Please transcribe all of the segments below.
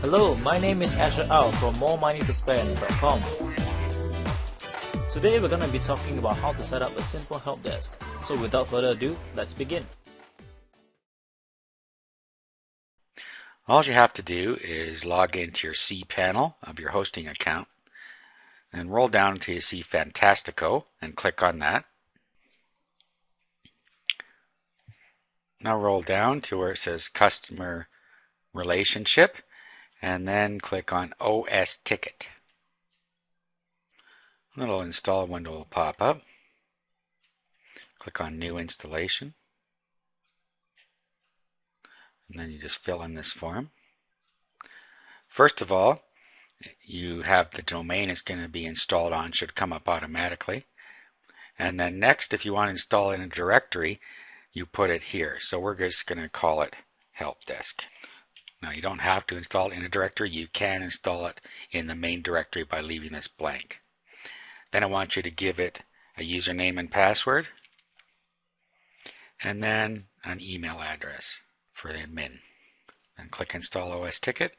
Hello, my name is Asher Au from moremoneytospend.com. Today we're going to be talking about how to set up a simple help desk. So without further ado, let's begin. All you have to do is log into your cPanel of your hosting account and roll down until you see Fantastico and click on that. Now roll down to where it says Customer Relationship and then click on OS Ticket. A little install window will pop up. Click on New Installation. And then you just fill in this form. First of all, you have the domain it's going to be installed on, should come up automatically. And then next, if you want to install it in a directory, you put it here. So we're just going to call it Help Desk. Now you don't have to install it in a directory. You can install it in the main directory by leaving this blank. Then I want you to give it a username and password, and then an email address for the admin. Then click Install OS Ticket.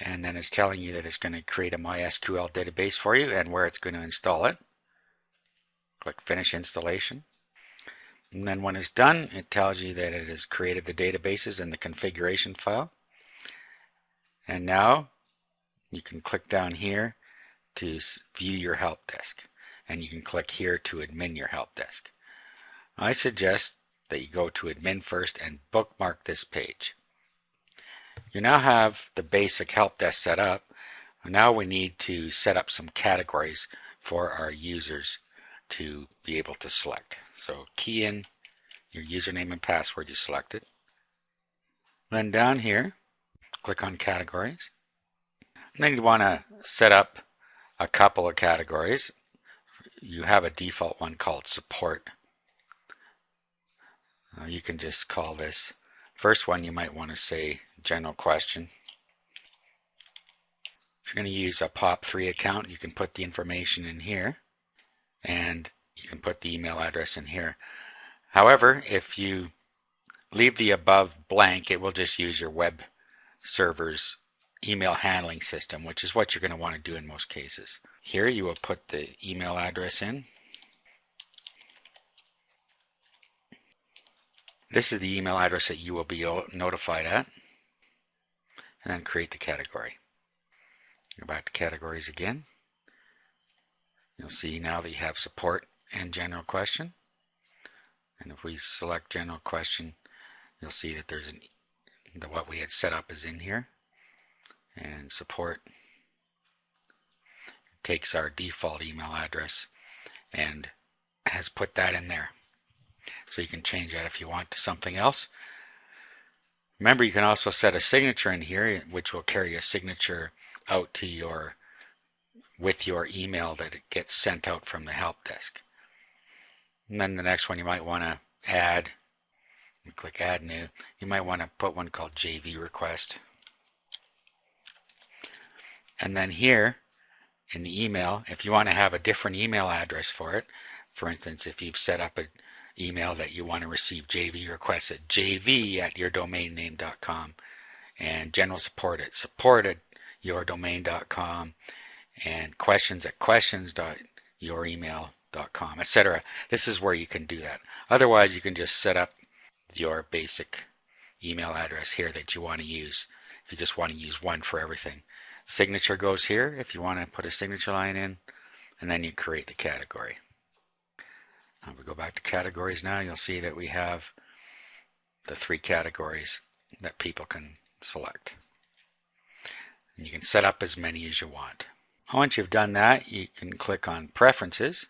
And then it's telling you that it's going to create a MySQL database for you and where it's going to install it. Click Finish Installation. And then when it's done, it tells you that it has created the databases in the configuration file. And now you can click down here to view your help desk. And you can click here to admin your help desk. I suggest that you go to admin first and bookmark this page. You now have the basic help desk set up. Now we need to set up some categories for our users to be able to select. So key in your username and password you selected. Then down here, click on categories. And then you want to set up a couple of categories. You have a default one called support. You can just call this. First one you might want to say general question. If you're going to use a POP3 account, you can put the information in here and you can put the email address in here. However, if you leave the above blank, it will just use your web server's email handling system, which is what you're going to want to do in most cases. Here you will put the email address in. This is the email address that you will be notified at. And then create the category. Go back to categories again. You'll see now that you have support and general question. And if we select general question, you'll see that there's what we had set up is in here. And support takes our default email address and has put that in there. So you can change that if you want to something else. Remember, you can also set a signature in here, which will carry a signature out to with your email that it gets sent out from the help desk. And then the next one you might want to add, click Add New. You might want to put one called JV Request. And then here in the email, if you want to have a different email address for it, for instance, if you've set up an email that you want to receive JV requests at jv@yourdomainname.com and general support at support@yourdomain.com and questions@questions.youremail.com, etc. This is where you can do that. Otherwise, you can just set up your basic email address here that you want to use if you just want to use one for everything. Signature goes here if you want to put a signature line in, and then you create the category. If we go back to categories now, you'll see that we have the 3 categories that people can select. And you can set up as many as you want. Once you've done that, you can click on Preferences,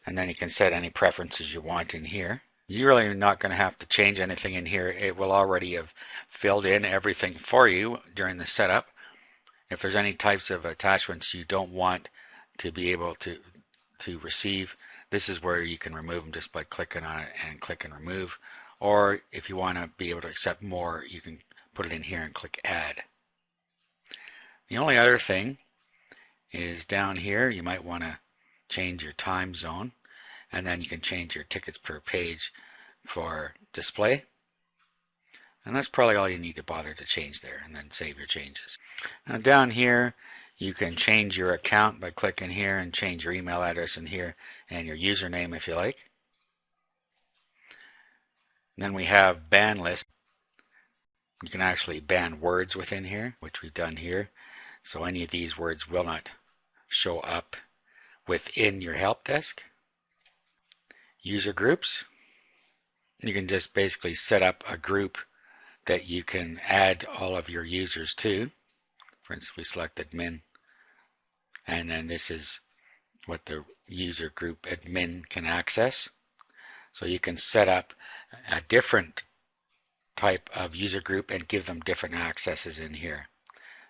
and then you can set any preferences you want in here. You're really not going to have to change anything in here. It will already have filled in everything for you during the setup. If there's any types of attachments you don't want to be able to receive, this is where you can remove them just by clicking on it and click and remove. Or if you want to be able to accept more, you can put it in here and click Add. The only other thing is down here, you might want to change your time zone, and then you can change your tickets per page for display. And that's probably all you need to bother to change there, and then save your changes. Now down here, you can change your account by clicking here and change your email address in here and your username if you like. And then we have ban list. You can actually ban words within here, which we've done here. So any of these words will not show up within your help desk. User groups. You can just basically set up a group that you can add all of your users to. For instance, we select admin, and then this is what the user group admin can access. So you can set up a different type of user group and give them different accesses in here.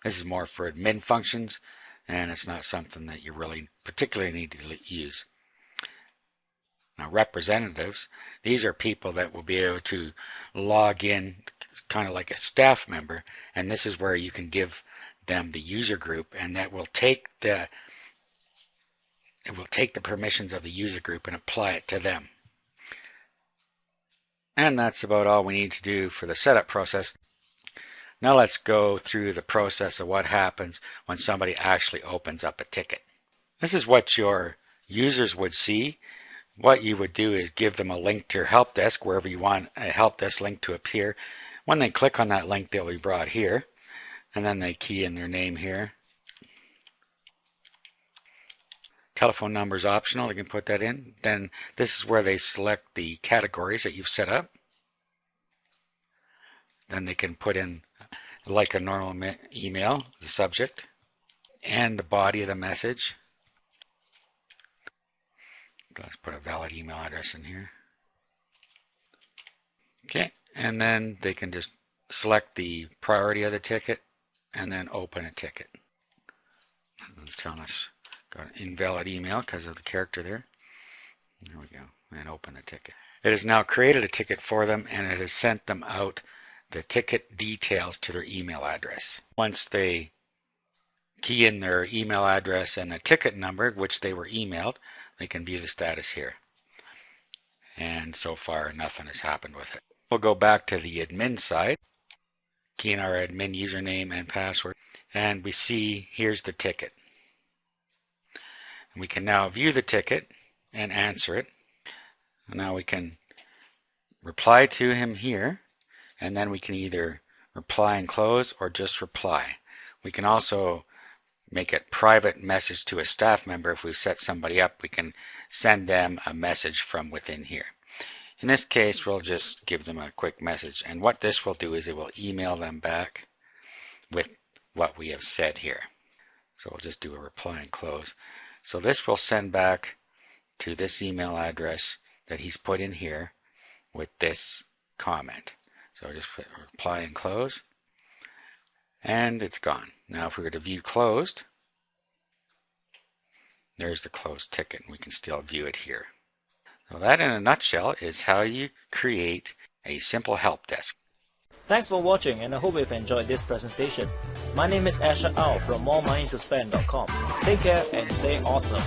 This is more for admin functions, and it's not something that you really particularly need to use. Now, representatives, these are people that will be able to log in kind of like a staff member, and this is where you can give them the user group, and that will take the permissions of the user group and apply it to them. And that's about all we need to do for the setup process. Now let's go through the process of what happens when somebody actually opens up a ticket. This is what your users would see. What you would do is give them a link to your help desk wherever you want a help desk link to appear. When they click on that link, they'll be brought here, and then they key in their name here. Telephone number is optional, you can put that in. Then this is where they select the categories that you've set up. Then they can put in, like a normal email, the subject and the body of the message. Let's put a valid email address in here. Okay, and then they can just select the priority of the ticket and then open a ticket. It's telling us got an invalid email because of the character there. There we go, and open the ticket. It has now created a ticket for them, and it has sent them out the ticket details to their email address. Once they key in their email address and the ticket number, which they were emailed, they can view the status here. And so far, nothing has happened with it. We'll go back to the admin side, key in our admin username and password, and we see here's the ticket. We can now view the ticket and answer it. Now we can reply to him here, and then we can either reply and close or just reply. We can also make a private message to a staff member. If we've set somebody up, we can send them a message from within here. In this case, we'll just give them a quick message, and what this will do is it will email them back with what we have said here. So we'll just do a reply and close. So this will send back to this email address that he's put in here with this comment. So just put reply and close, and it's gone. Now if we were to view closed, there's the closed ticket, and we can still view it here. So that in a nutshell is how you create a simple help desk. Thanks for watching, and I hope you've enjoyed this presentation. My name is Asher Au from moremoneytospend.com. Take care and stay awesome.